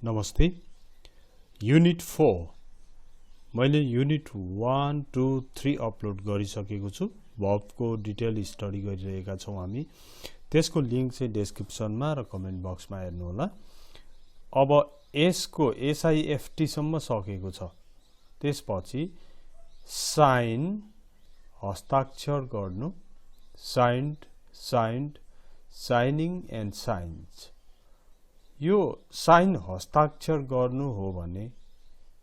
नमस्ते युनिट 4 मैले unit 1 2 3 upload गरिसकेको छु भर्बको डिटेल स्टडी गरिरहेका छौं हामी त्यसको लिंक चाहिँ डेस्क्रिप्सनमा र कमेन्ट बक्समा हेर्नु होला अब यसको SIFT सम्म सकेको छ त्यसपछि साइन हस्ताक्षर गर्नु signed signed shining and science yo sign हस्ताक्षर गर्नु हो भने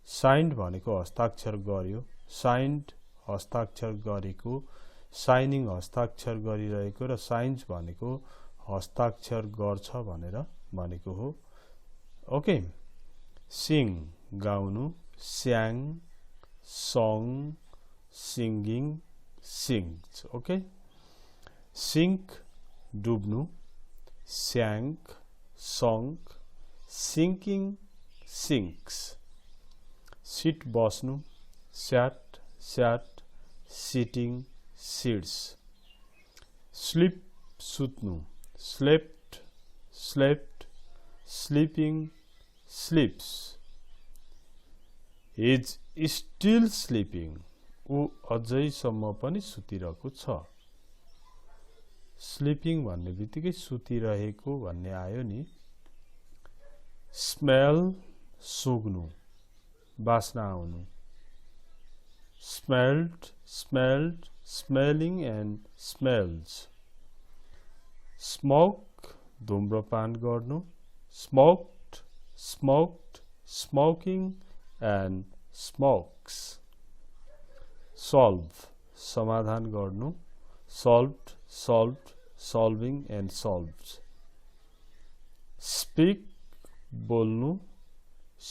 साइन्ड भनेको हस्ताक्षर गर्यो साइन्ड हस्ताक्षर गरेको साइनिङ हस्ताक्षर गरिरहेको र साइन्स भनेको हस्ताक्षर गर्छ भनेर भनेको हो ओके सिङ गाउनु sang sung singing sings okay sink डुब्नु sank sunk sinking sinks sit बस्नु sat sat sitting sits sleep सुत्नु slept slept sleeping sleeps is still sleeping उ अझैसम्म पनि सुतिरहेको छ स्लीपिङ भन्ने बित्तिकै सुतिरहेको भन्ने आयो नि स्मेल सुग्नु बास्ना आउनु smelled smelled smelling and smells smoke धूम्रपान गर्नु smoked smoked smoking and smokes solve समाधान गर्नु solved solved solving and solves speak बोल्नु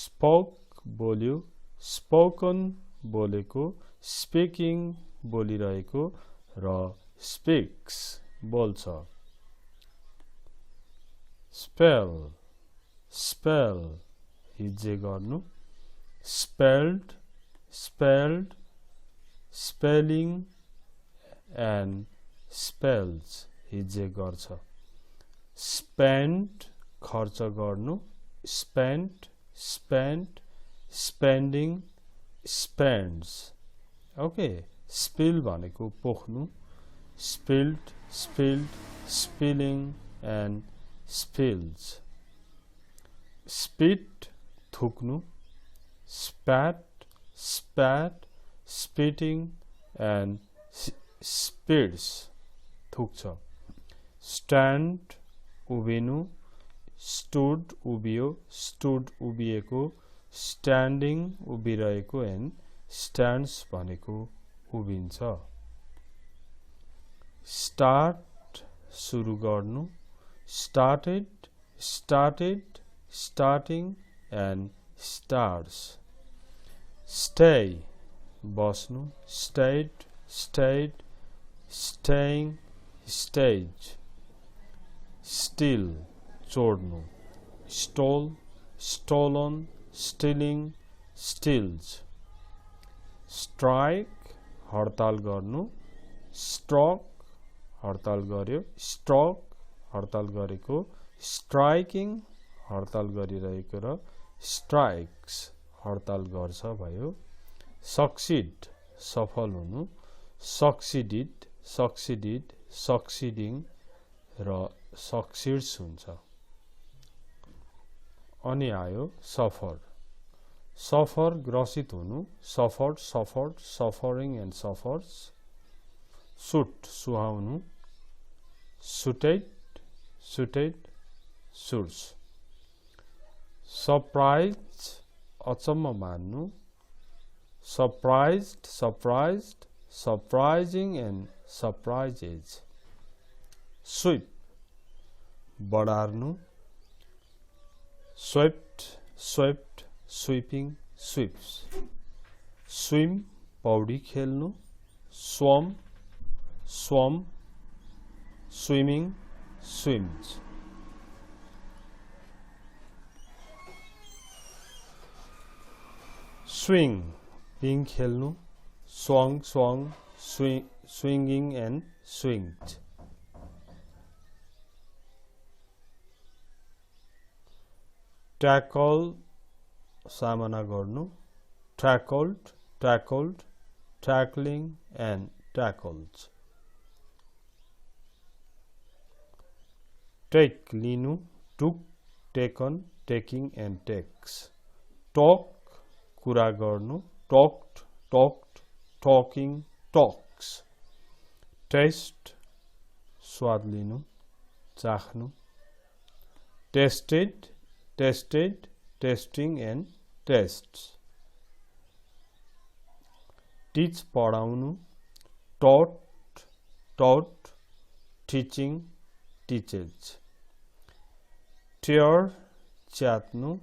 spoke बोल्यो spoken बोलेको speaking बोलिरहेको र speaks बोल्छ spell spell हिज्जे गर्नु spelled spelled spelling and spells हिज्जे गर्छ spend खर्च गर्नु spent spent spending spends okay spill भनेको पोख्नु spilled spilled spilling and spills spit थुक्नु spat spat spitting and spits थुक्छ stand उभिनु stood उभियो stood उभिएको standing उभिरहेको and stands भनेको उभिन्छ start सुरु गर्नु started started starting and starts stay बस्नु stayed stayed staying stage still चोड्नु stole stolen stealing steals strike हडताल गर्नु struck हडताल गर्यो struck हडताल गरेको striking हडताल गरिरहेको र strikes हडताल गर्छ भयो succeed सफल हुनु succeeded succeeded succeeding र succeeds हुन्छ अनि आयो suffer suffer ग्रसित हुनु suffered suffered suffering and suffers suit सुहाउनु suited suited suits surprise अचम्म मान्नु surprised surprised surprising and surprises sweep बढार्नु swept swept sweeping sweeps swim पौडी खेल्नु swim swam swimming swims swing पिङ खेल्नु swung swung swinging and swinged tackle सामना गर्नु, tackled, tackled, tackling and tackles. Take लिनु, took, taken, taking and takes. Talk कुरा गर्नु, talked, talked, talking, talks. Taste स्वाद लिनु, चाख्नु. Tested, tested, testing and tests. Teach पढाउनु, taught, taught, teaching, teaches. Tear च्यात्नु,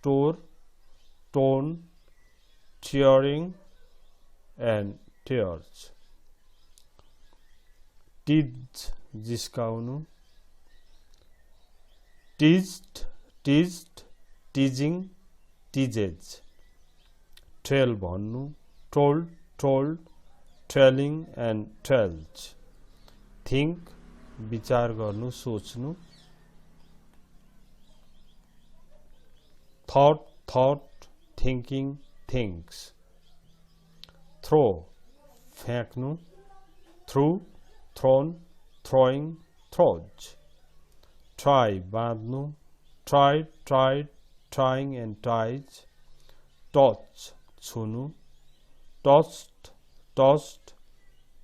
tore, torn, tearing and tears. Tease जिस्काउनु, teased, teased, teasing, teases. Tell भन्नु, told, told, telling and tells. Think विचार गर्नु, सोच्नु. Thought, thought, thinking, thinks. Throw फ्याँक्नु, threw, thrown, throwing, throws. Try बाँध्नु, tried, tried, trying and ties. Touch छुनु, touched, touched,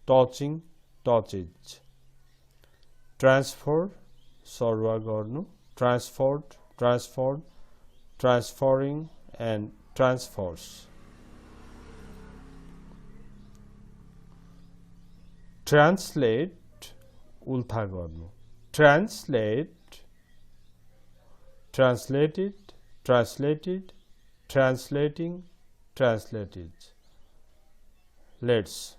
touching, touches. Transfer सर्वा गर्नु, transferred, transferred, transferring and transfers. Translate उल्था गर्नु, translate, translated, translated, translating, translated. Let's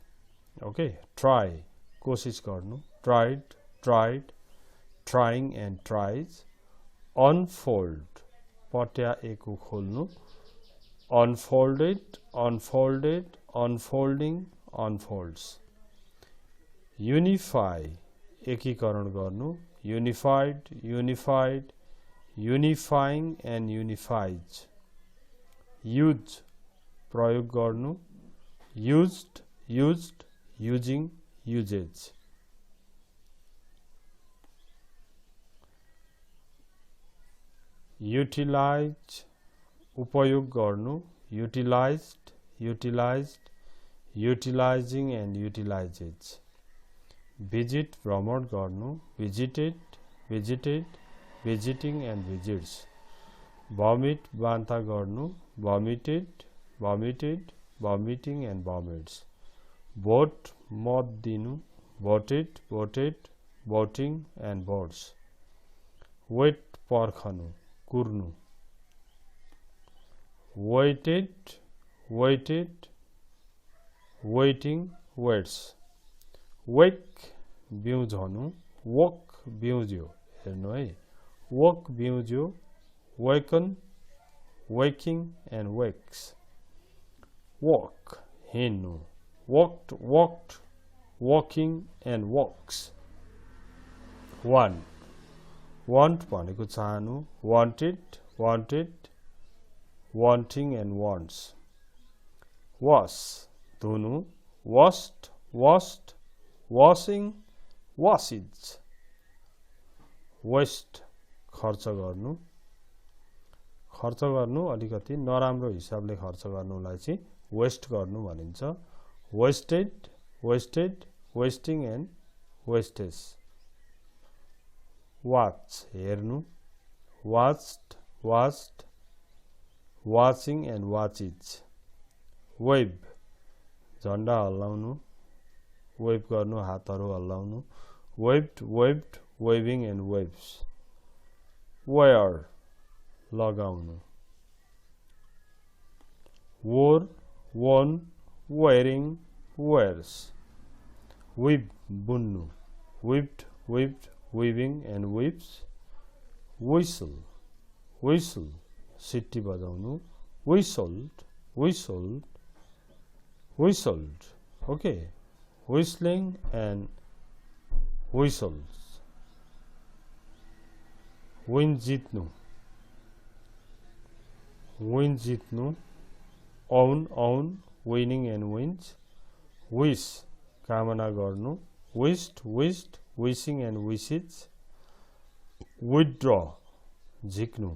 okay, try कोशिश गर्नु, tried, tried, trying and tries. Unfold पट्याएको खोल्नु, unfolded, unfolded, unfolding, unfolds. Unify एकीकरण गर्नु, unified, unified, unifying and unifies. Use प्रयोग गर्नु, used, used, using, uses. Utilize उपयोग गर्नु, utilized, utilized, utilizing and utilizes. Visit भ्रमण गर्नु, visited, visited, visiting and visits. Vomit बान्ता गर्नु, vomited, vomited, vomiting and vomits. Vote मत दिनु, voted, voted, voting and votes. Wait पर्खनु, कुर्नु. Waited, waited, waiting, waits. Wake बिउझनु, woke बिउज्यो. हेर्नु है, woke बिउज्यो, waken, waking and wakes. Walk हिँड्नु, walked, walked, walking and walks. Want want भनेको चाहनु, wanted, wanted, wanting and wants. Wash धुनु, washed, washed, washing, washes. Waste खर्च गर्नु, खर्च गर्नु अलिकति नराम्रो हिसाबले खर्च गर्नुलाई चाहिँ वेस्ट गर्नु भनिन्छ. Wasted, wasted, wasting and wastage. Watch हेर्नु, watched, watched, watching and watches. Wave झण्डा हल्लाउनु, wave गर्नु, हातहरु हल्लाउनु. Waved, waved, waving and waves. Wear लगाउनु. Wore, worn, wearing, wears. Weave बुन्नु, weaved, weaved, weaving and weaves. Whistle whistle सिट्टी बजाउनु, whistled, whistled, whistled. Okay, whistling and whistles. Win जित्नु, win जित्नु, own own winning and wins, wish कामना गर्नु, wished wished wishing and wishes, withdraw झिक्नु,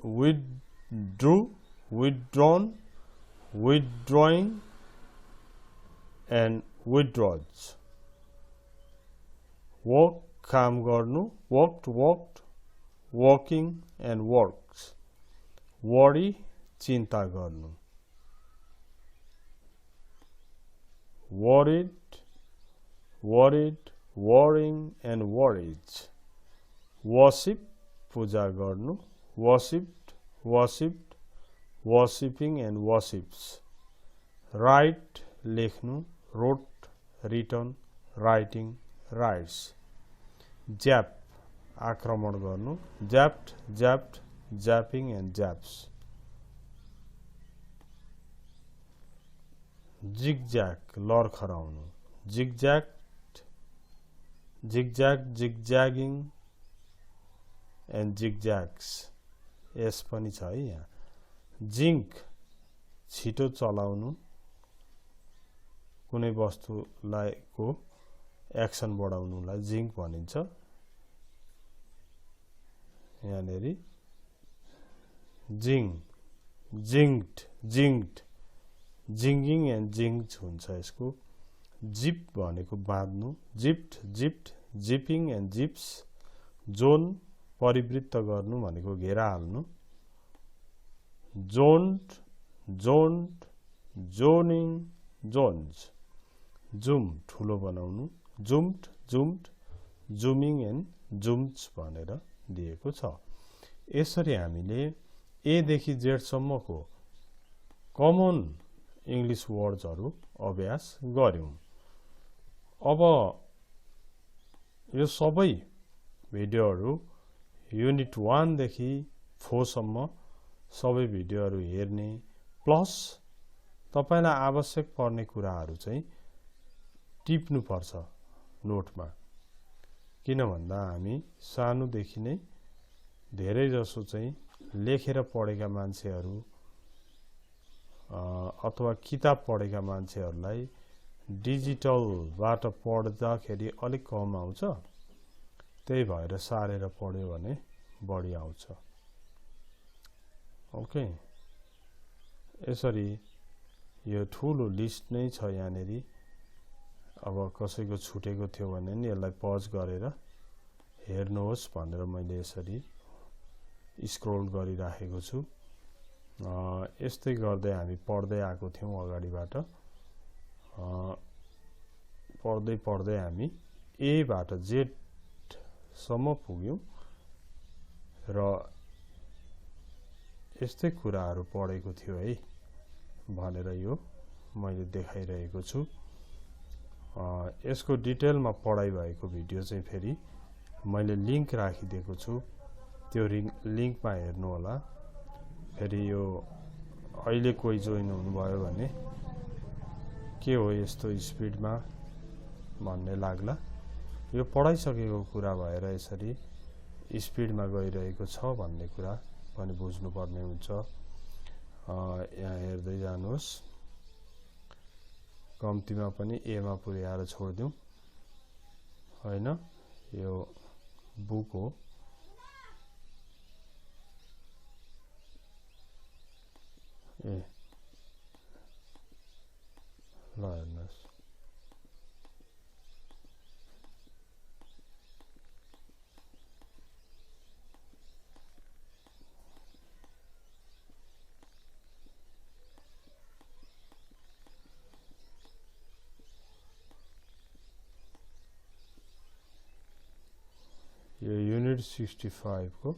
withdrew withdrawn, withdrawing and withdraws, work काम गर्नु, worked walked, working and works, worry चिन्ता गर्नु, worried worried worrying and worries, worship पूजा गर्नु, worshipped worshipped worshipping and worships, write लेख्नु, wrote written writing writes, jap आक्रमण गर्नु, japped japped japping and japs, zigzag लर्खराउनु, zigzagged zigzag zigzagging and zigzags, यस पनि छ है यहाँ, जिंक छिटो चलाउनु, कुनै वस्तुलाई को एक्सन बढाउनुलाई जिंक भनिन्छ, यहाँनेरि जिंग जिंक्ड जिंक्ड जिंगिङ एन्ड जिंक्ड हुन्छ यसको, जिप भनेको बाँध्नु, zipped zipped zipping and zips, zone परिवृत्त गर्नु भनेको घेरा हाल्नु, zoned zoned zoning zones, zoom ठुलो बनाउनु, जुम्ड जुम्ड जुमिङ एन्ड जुम्स भनेर दिएको छ। यसरी हामीले ए देखि जेड सम्मको कमन इंग्लिश वर्ड्सहरु अभ्यास गर्यौं। अब यो सबै भिडियोहरु युनिट 1 देखि 4 सम्म सबै भिडियोहरु हेर्ने प्लस तपाईलाई आवश्यक पर्ने कुराहरु चाहिँ टिप्नु पर्छ नोटमा। किन भन्दा हामी सानोदेखि नै धेरै जसो चाहिँ लेखेर पढेका मान्छेहरु अथवा किताब पढेका मान्छेहरुलाई डिजिटलबाट पढ्दाखेरि अलिक कम आउँछ, त्यही भएर सारेर पढ्यो भने बढी आउँछ। ओके, यसरी यो ठूलो लिस्ट नै छ यहाँनेरि। अब कसैको छुटेको थियो भने नि यसलाई पज गरेर हेर्नुहोस् भनेर मैले यसरी स्क्रोल गरिराखेको छु। यस्तै गर्दै हामी पढ्दै आएको थियौं अगाडिबाट। पढ्दै पढ्दै हामी ए बाट जेड सम्म पुग्यौं र यस्तै कुराहरु पढेको थियो है भनेर यो मैले देखाइरहेको छु। यसको डिटेलमा पढाइ भएको भिडियो चाहिँ फेरि मैले लिंक राखिदिएको छु, त्यो लिंकमा हेर्नु होला। फेरि यो अहिले कोही जोइन हुनुभयो भने के हो यस्तो स्पिडमा भन्ने लाग्ला। यो पढाइसकेको कुरा भएर यसरी स्पिडमा गइरहेको छ भन्ने कुरा पनि बुझ्नुपर्ने हुन्छ। यहाँ हेर्दै जानुहोस्, कम्तीमा पनि ए मा पुर्याएर छोड्दिउँ हैन। यो बुक हो, ए ल हेर्नुहोस्। यो युनिट 65 को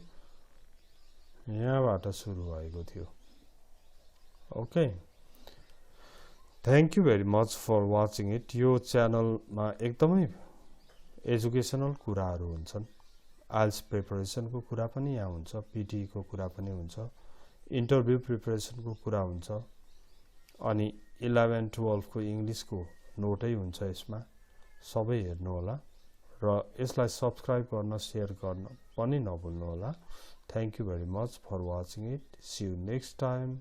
यहाँबाट सुरु भएको थियो। Okay, thank you very much for watching it. यो च्यानलमा एकदमै एजुकेशनल कुराहरु हुन्छन्। आइल्स प्रिपरेसन को कुरा पनि यहाँ हुन्छ, पीटी को कुरा पनि हुन्छ, इन्टरभ्यु प्रिपरेसन को कुरा हुन्छ, अनि 11 12 को इंग्लिश को नोटै हुन्छ। यसमा सबै हेर्नु होला र यसलाई सब्स्क्राइब गर्न शेयर गर्न पनि नभुल्नु होला thank you very much for watching it see you next time